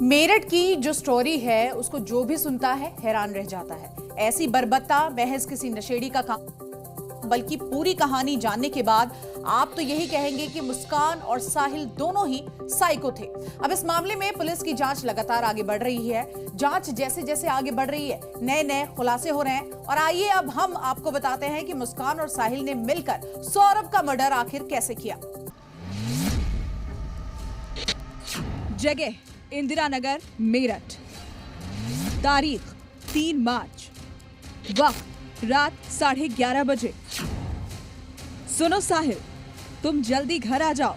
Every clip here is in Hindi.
मेरठ की जो स्टोरी है उसको जो भी सुनता है हैरान रह जाता है। ऐसी बर्बत्ता महज किसी नशेड़ी का काम, बल्कि पूरी कहानी जानने के बाद आप तो यही कहेंगे कि मुस्कान और साहिल दोनों ही साइको थे। अब इस मामले में पुलिस की जांच लगातार आगे बढ़ रही है। जांच जैसे जैसे आगे बढ़ रही है नए नए खुलासे हो रहे हैं और आइए अब हम आपको बताते हैं कि मुस्कान और साहिल ने मिलकर सौरभ का मर्डर आखिर कैसे किया। जगह इंदिरा नगर, मेरठ। तारीख 3 मार्च। वक्त रात 11:30 बजे। सुनो साहिल, तुम जल्दी घर आ जाओ,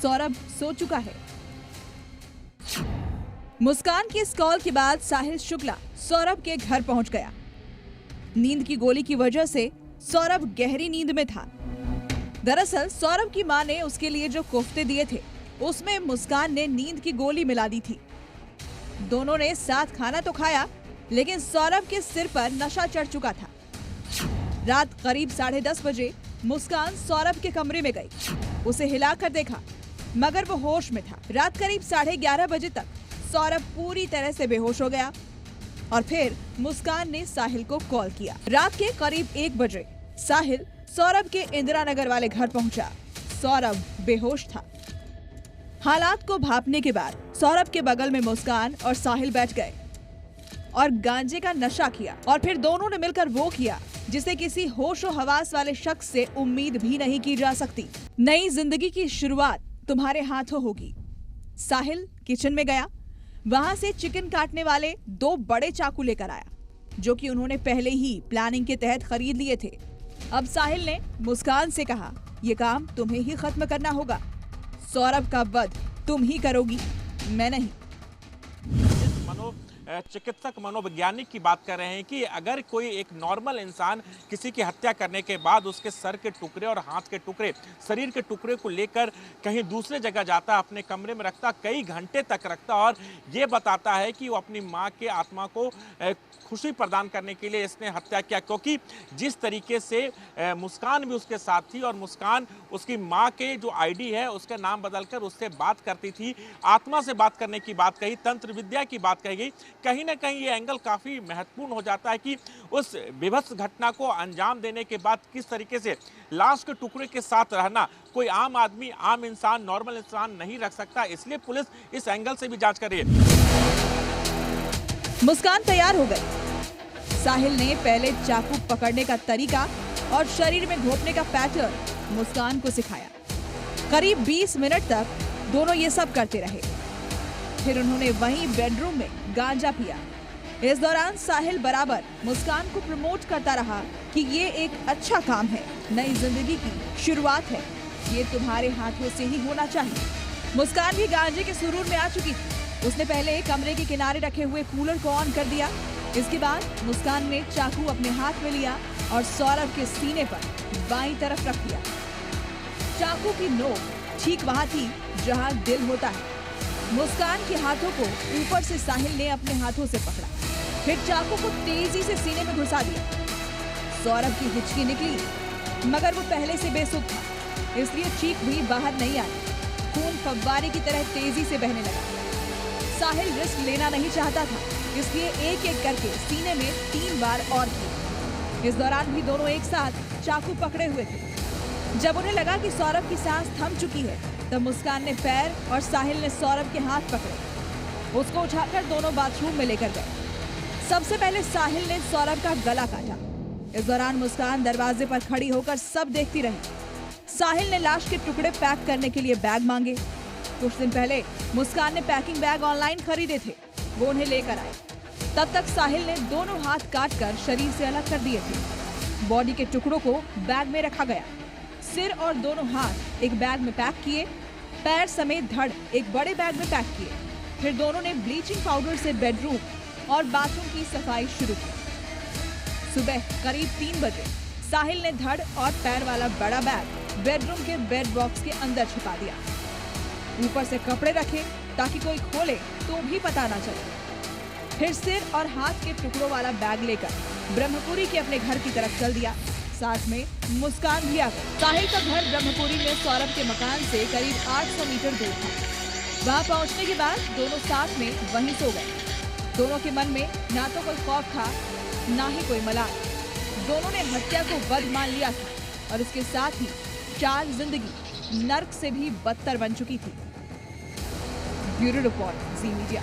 सौरभ सो चुका है। मुस्कान की इस कॉल के बाद साहिल शुक्ला सौरभ के घर पहुंच गया। नींद की गोली की वजह से सौरभ गहरी नींद में था। दरअसल सौरभ की मां ने उसके लिए जो कोफ्ते दिए थे उसमें मुस्कान ने नींद की गोली मिला दी थी। दोनों ने साथ खाना तो खाया, लेकिन सौरभ के सिर पर नशा चढ़ चुका था। रात करीब 10:30 बजे मुस्कान सौरभ के कमरे में गई। उसे हिलाकर देखा, मगर वो होश में था। रात करीब 11:30 बजे तक सौरभ पूरी तरह से बेहोश हो गया और फिर मुस्कान ने साहिल को कॉल किया। रात के करीब 1 बजे साहिल सौरभ के इंदिरा नगर वाले घर पहुंचा। सौरभ बेहोश था। हालात को भांपने के बाद सौरभ के बगल में मुस्कान और साहिल बैठ गए और गांजे का नशा किया और फिर दोनों ने मिलकर वो किया जिसे किसी होशो हवास वाले शख्स से उम्मीद भी नहीं की जा सकती। नई जिंदगी की शुरुआत तुम्हारे हाथों होगी। साहिल किचन में गया, वहां से चिकन काटने वाले 2 बड़े चाकू लेकर आया, जो कि उन्होंने पहले ही प्लानिंग के तहत खरीद लिए थे। अब साहिल ने मुस्कान से कहा, ये काम तुम्हें ही खत्म करना होगा। सौरभ का वध तुम ही करोगी, मैं नहीं। चिकित्सक मनोवैज्ञानिक की बात कर रहे हैं कि अगर कोई एक नॉर्मल इंसान किसी की हत्या करने के बाद उसके सर के टुकड़े और हाथ के टुकड़े, शरीर के टुकड़े को लेकर कहीं दूसरे जगह जाता, अपने कमरे में रखता, कई घंटे तक रखता और ये बताता है कि वो अपनी माँ के आत्मा को खुशी प्रदान करने के लिए इसने हत्या किया, क्योंकि जिस तरीके से मुस्कान भी उसके साथ थी और मुस्कान उसकी माँ के जो आईडी है उसका नाम बदलकर उससे बात करती थी, आत्मा से बात करने की बात कही, तंत्र विद्या की बात कही गई। कहीं ना कहीं ये एंगल काफी महत्वपूर्ण हो जाता है कि उस विभत्स घटना को अंजाम देने के बाद किस तरीके से लाश के टुकड़े के साथ रहना कोई आम आदमी, आम इंसान, नॉर्मल इंसान नहीं रख सकता। इसलिए पुलिस इस एंगल से भी जांच कर रही है। मुस्कान तैयार हो गई। साहिल ने पहले चाकू पकड़ने का तरीका और शरीर में घोंपने का पैटर्न मुस्कान को सिखाया। करीब 20 मिनट तक दोनों ये सब करते रहे। फिर उन्होंने वहीं बेडरूम में गांजा पिया। इस दौरान साहिल बराबर मुस्कान को प्रमोट करता रहा कि ये एक अच्छा काम है, नई जिंदगी की शुरुआत है, ये तुम्हारे हाथों से ही होना चाहिए। मुस्कान भी गांजे के सुरूर में आ चुकी थी। उसने पहले कमरे के किनारे रखे हुए कूलर को ऑन कर दिया। इसके बाद मुस्कान ने चाकू अपने हाथ में लिया और सौरभ के सीने पर बाईं तरफ रख दिया। चाकू की नोक ठीक वहां थी जहां दिल होता है। मुस्कान के हाथों को ऊपर से साहिल ने अपने हाथों से पकड़ा, फिर चाकू को तेजी से सीने में घुसा दिया। सौरभ की हिचकी निकली, मगर वो पहले से बेसुध था, इसलिए चीख भी बाहर नहीं आई। खून फव्वारे की तरह तेजी से बहने लगा। साहिल रिस्क लेना नहीं चाहता था, इसलिए एक एक करके सीने में 3 बार और किया। इस दौरान भी दोनों एक साथ चाकू पकड़े हुए थे। जब उन्हें लगा कि सौरभ की सांस थम चुकी है, तब मुस्कान ने पैर और साहिल ने सौरभ के हाथ पकड़े। उसको उठाकर दोनों बाथरूम में लेकर गए। सबसे पहले साहिल ने सौरभ का गला काटा। इस दौरान मुस्कान दरवाजे पर खड़ी होकर सब देखती रही। साहिल ने लाश के टुकड़े पैक करने के लिए बैग मांगे। कुछ दिन पहले मुस्कान ने पैकिंग बैग ऑनलाइन खरीदे थे, वो उन्हें लेकर आए। तब तक साहिल ने दोनों हाथ काटकर शरीर से अलग कर दिए थे। बॉडी के टुकड़ों को बैग में रखा गया। सिर और दोनों हाथ एक बैग में पैक किए, पैर समेत धड़ एक बड़े बैग में पैक किए। फिर दोनों ने ब्लीचिंग पाउडर से बेडरूम और बाथरूम की सफाई शुरू की। सुबह करीब 3 बजे साहिल ने धड़ और पैर वाला बड़ा बैग बेडरूम के बेड बॉक्स के अंदर छिपा दिया। ऊपर से कपड़े रखे ताकि कोई खोले तो भी पता ना चले। फिर सिर और हाथ के टुकड़ों वाला बैग लेकर ब्रह्मपुरी के अपने घर की तरफ चल दिया। साथ में मुस्कान भी आ गई। साहिल का घर ब्रह्मपुरी में सौरभ के मकान से करीब 800 मीटर दूर था। वहां पहुंचने के बाद दोनों साथ में वहीं सो गए। दोनों के मन में ना तो कोई खौफ था, ना ही कोई मलाल। दोनों ने हत्या को वध मान लिया था और इसके साथ ही चाल जिंदगी नर्क से भी बदतर बन चुकी थी। ब्यूरो रिपोर्ट, जी मीडिया।